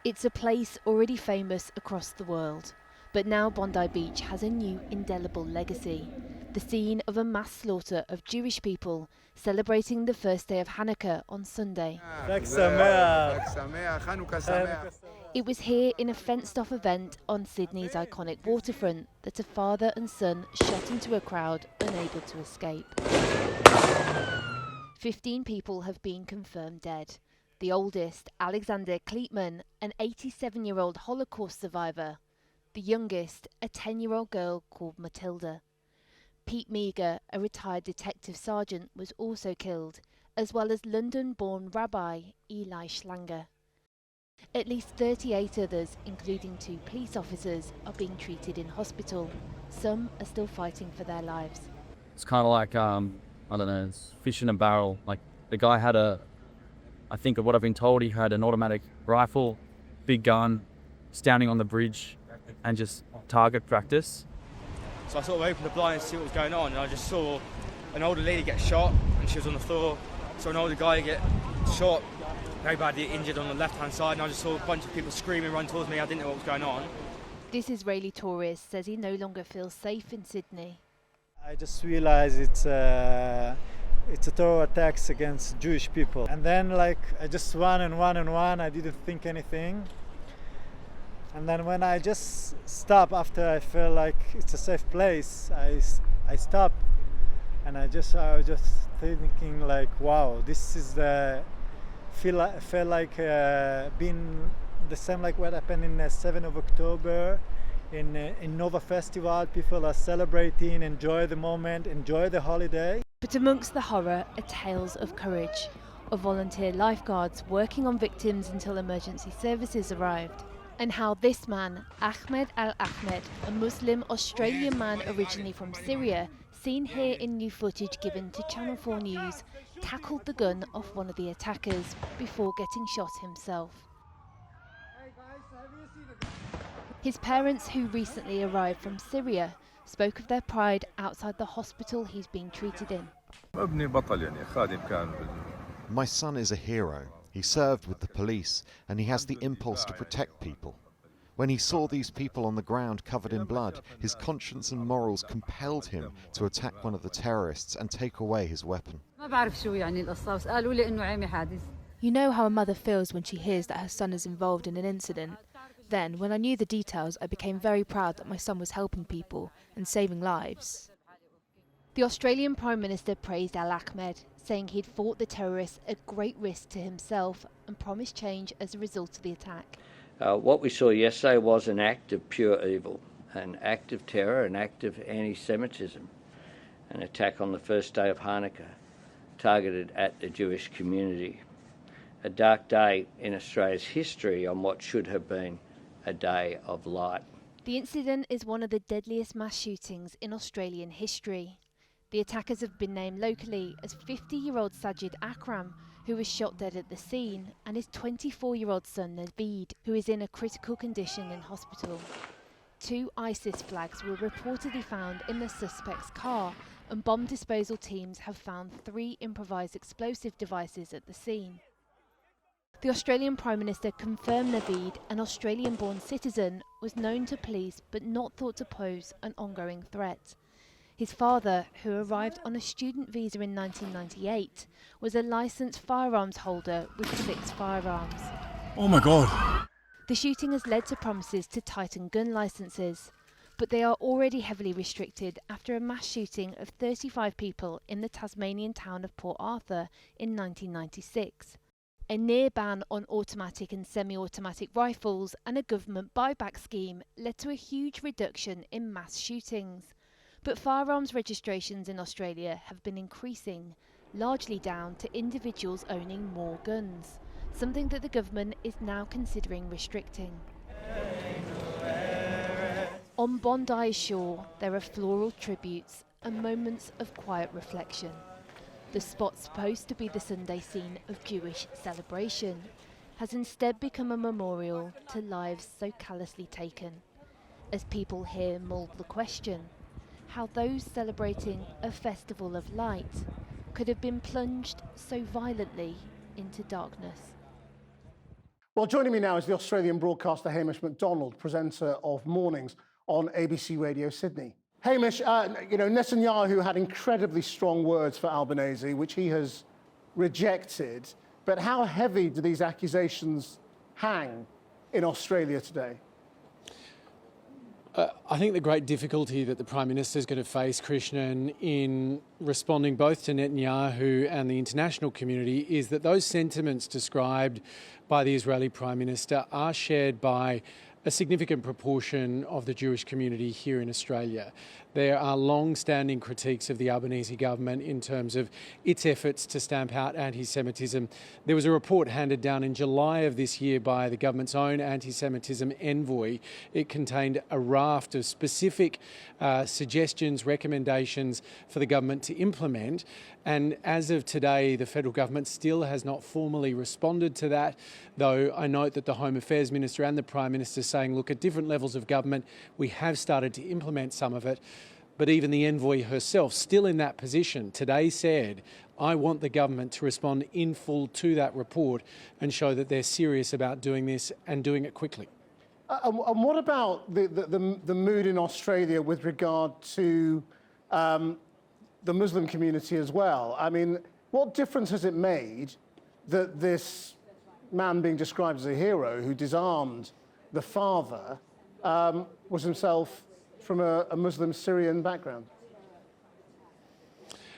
It's a place already famous across the world, but now Bondi Beach has a new indelible legacy. The scene of a mass slaughter of Jewish people celebrating the first day of Hanukkah on Sunday. It was here in a fenced-off event on Sydney's iconic waterfront that a father and son shot into a crowd unable to escape. 15 people have been confirmed dead. The oldest, Alexander Kleitman, an 87-year-old Holocaust survivor. The youngest, a 10-year-old girl called Matilda. Pete Meager, a retired detective sergeant, was also killed, as well as London-born Rabbi Eli Schlanger. At least 38 others, including 2 police officers, are being treated in hospital. Some are still fighting for their lives. It's kind of like, I don't know, it's fish in a barrel. Like, the guy had I think of what I've been told, he had an automatic rifle, big gun, standing on the bridge and just target practice. So I sort of opened the blind to see what was going on, and I just saw an older lady get shot, and she was on the floor. Saw an older guy get shot, very badly injured on the left-hand side, and I just saw a bunch of people screaming, run towards me. I didn't know what was going on. This Israeli tourist says he no longer feels safe in Sydney. I just realized it's a terror attacks against Jewish people. And then I just ran. I didn't think anything. And then when I just stopped after I felt like it's a safe place, I stopped. And I was just thinking like, wow, this is felt like being the same like what happened in 7th of October. In Nova Festival, people are celebrating, enjoy the moment, enjoy the holiday. But amongst the horror are tales of courage, of volunteer lifeguards working on victims until emergency services arrived, and how this man, Ahmed al Ahmed, a Muslim Australian man originally from Syria, seen here in new footage given to Channel 4 News, tackled the gun off one of the attackers before getting shot himself. His parents, who recently arrived from Syria, spoke of their pride outside the hospital he's being treated in. My son is a hero. He served with the police and he has the impulse to protect people. When he saw these people on the ground covered in blood, his conscience and morals compelled him to attack one of the terrorists and take away his weapon. You know how a mother feels when she hears that her son is involved in an incident. Then, when I knew the details, I became very proud that my son was helping people and saving lives. The Australian Prime Minister praised Al Ahmed, saying he'd fought the terrorists at great risk to himself and promised change as a result of the attack. What we saw yesterday was an act of pure evil, an act of terror, an act of anti-Semitism, an attack on the first day of Hanukkah, targeted at the Jewish community. A dark day in Australia's history on what should have been a day of light. The incident is one of the deadliest mass shootings in Australian history. The attackers have been named locally as 50-year-old Sajid Akram, who was shot dead at the scene, and his 24-year-old son Naveed, who is in a critical condition in hospital. 2 ISIS flags were reportedly found in the suspect's car, and bomb disposal teams have found 3 improvised explosive devices at the scene. The Australian Prime Minister confirmed Naveed, an Australian-born citizen, was known to police but not thought to pose an ongoing threat. His father, who arrived on a student visa in 1998, was a licensed firearms holder with 6 firearms. Oh my God! The shooting has led to promises to tighten gun licences, but they are already heavily restricted after a mass shooting of 35 people in the Tasmanian town of Port Arthur in 1996. A near ban on automatic and semi-automatic rifles and a government buyback scheme led to a huge reduction in mass shootings. But firearms registrations in Australia have been increasing, largely down to individuals owning more guns, something that the government is now considering restricting. On Bondi's shore, there are floral tributes and moments of quiet reflection. The spot supposed to be the Sunday scene of Jewish celebration has instead become a memorial to lives so callously taken, as people here mull the question how those celebrating a festival of light could have been plunged so violently into darkness. Well, joining me now is the Australian broadcaster Hamish MacDonald, presenter of Mornings on ABC Radio Sydney. Hamish, Netanyahu had incredibly strong words for Albanese, which he has rejected. But how heavy do these accusations hang in Australia today? I think the great difficulty that the Prime Minister is going to face, Krishnan, in responding both to Netanyahu and the international community is that those sentiments described by the Israeli Prime Minister are shared by a significant proportion of the Jewish community here in Australia. There are long-standing critiques of the Albanese government in terms of its efforts to stamp out anti-Semitism. There was a report handed down in July of this year by the government's own anti-Semitism envoy. It contained a raft of specific suggestions, recommendations for the government to implement. And as of today, the federal government still has not formally responded to that, though I note that the Home Affairs Minister and the Prime Minister saying, look, at different levels of government, we have started to implement some of it. But even the envoy herself, still in that position, today said, I want the government to respond in full to that report and show that they're serious about doing this and doing it quickly. And what about the mood in Australia with regard to the Muslim community as well? I mean, what difference has it made that this man being described as a hero who disarmed the father was himself from a Muslim Syrian background?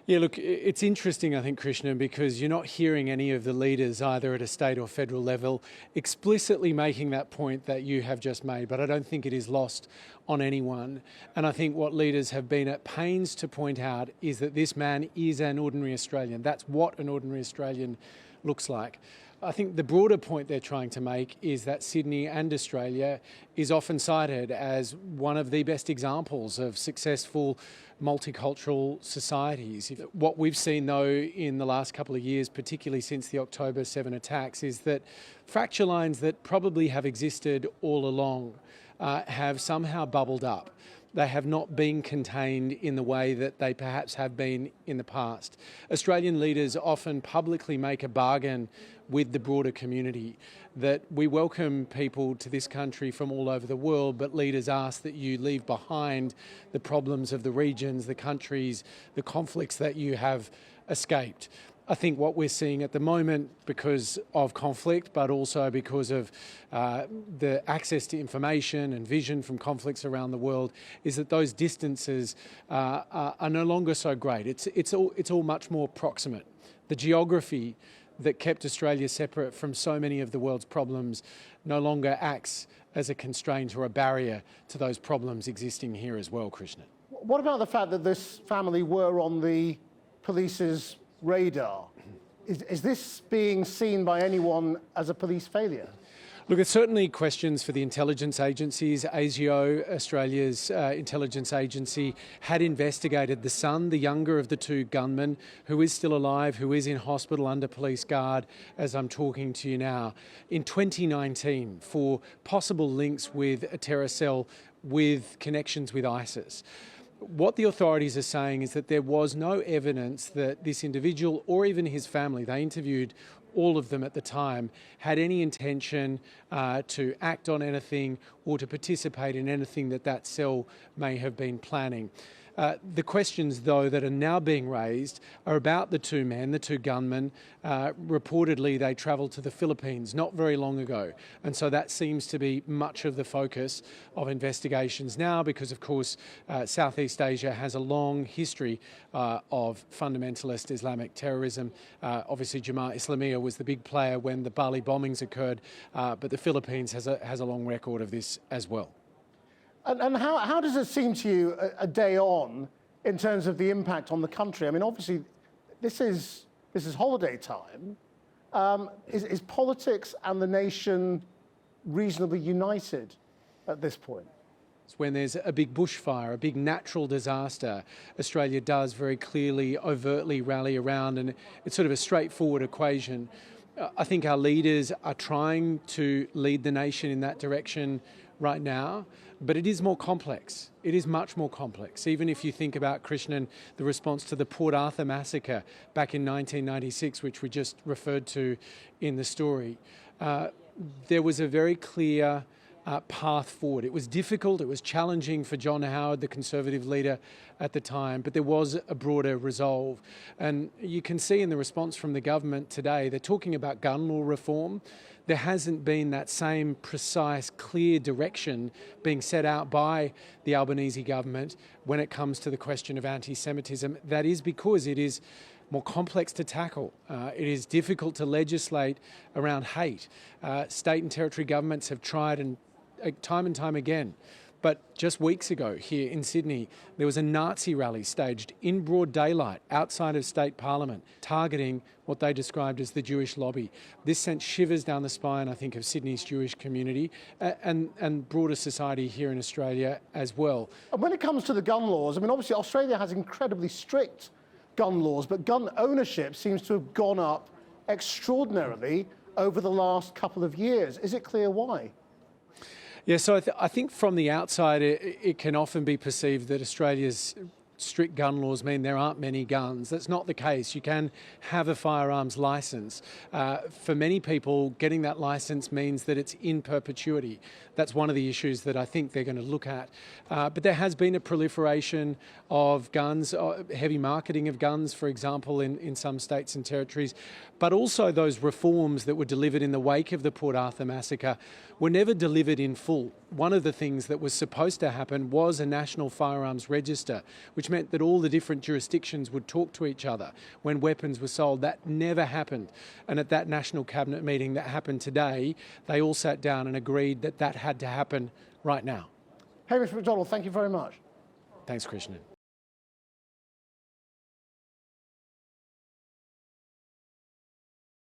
Yeah, look, it's interesting, I think, Krishna, because you're not hearing any of the leaders, either at a state or federal level, explicitly making that point that you have just made, but I don't think it is lost on anyone. And I think what leaders have been at pains to point out is that this man is an ordinary Australian. That's what an ordinary Australian looks like. I think the broader point they're trying to make is that Sydney and Australia is often cited as one of the best examples of successful multicultural societies. What we've seen, though, in the last couple of years, particularly since the October 7 attacks, is that fracture lines that probably have existed all along have somehow bubbled up. They have not been contained in the way that they perhaps have been in the past. Australian leaders often publicly make a bargain with the broader community that we welcome people to this country from all over the world, but leaders ask that you leave behind the problems of the regions, the countries, the conflicts that you have escaped. I think what we're seeing at the moment, because of conflict, but also because of the access to information and vision from conflicts around the world, is that those distances are no longer so great. It's all much more proximate. The geography that kept Australia separate from so many of the world's problems no longer acts as a constraint or a barrier to those problems existing here as well, Krishna. What about the fact that this family were on the police's radar? Is this being seen by anyone as a police failure? Look, it's certainly questions for the intelligence agencies. ASIO, Australia's intelligence agency, had investigated the son, the younger of the two gunmen, who is still alive, who is in hospital under police guard as I'm talking to you now, in 2019 for possible links with a terror cell with connections with ISIS. What the authorities are saying is that there was no evidence that this individual or even his family, they interviewed all of them at the time, had any intention to act on anything or to participate in anything that cell may have been planning. The questions, though, that are now being raised are about the two men, the two gunmen. Reportedly, they travelled to the Philippines not very long ago. And so that seems to be much of the focus of investigations now because, of course, Southeast Asia has a long history of fundamentalist Islamic terrorism. Obviously, Jamaat Islamiyah was the big player when the Bali bombings occurred, but the Philippines has a long record of this as well. And how does it seem to you a day on in terms of the impact on the country? I mean, obviously, this is holiday time. Is politics and the nation reasonably united at this point? When there's a big bushfire, a big natural disaster, Australia does very clearly, overtly rally around, and it's sort of a straightforward equation. I think our leaders are trying to lead the nation in that direction right now, but it is more complex. It is much more complex. Even if you think about, Krishnan, the response to the Port Arthur massacre back in 1996, which we just referred to in the story. there was a very clear path forward. It was difficult, it was challenging for John Howard, the Conservative leader at the time, but there was a broader resolve. And you can see in the response from the government today, they're talking about gun law reform. There hasn't been that same precise, clear direction being set out by the Albanese government when it comes to the question of anti-Semitism. That is because it is more complex to tackle. It is difficult to legislate around hate. State and territory governments have tried and time again. But just weeks ago here in Sydney, there was a Nazi rally staged in broad daylight outside of state parliament, targeting what they described as the Jewish lobby. This sent shivers down the spine, I think, of Sydney's Jewish community and broader society here in Australia as well. And when it comes to the gun laws, I mean, obviously Australia has incredibly strict gun laws, but gun ownership seems to have gone up extraordinarily over the last couple of years. Is it clear why? Yeah, so I think from the outside it can often be perceived that Australia's strict gun laws mean there aren't many guns. That's not the case. You can have a firearms licence. For many people, getting that licence means that it's in perpetuity. That's one of the issues that I think they're going to look at. But there has been a proliferation of guns, heavy marketing of guns, for example, in some states and territories, but also those reforms that were delivered in the wake of the Port Arthur massacre were never delivered in full. One of the things that was supposed to happen was a national firearms register, which meant that all the different jurisdictions would talk to each other when weapons were sold. That never happened. And at that National Cabinet meeting that happened today, they all sat down and agreed that that had to happen right now. Hamish MacDonald, thank you very much. Thanks, Krishnan.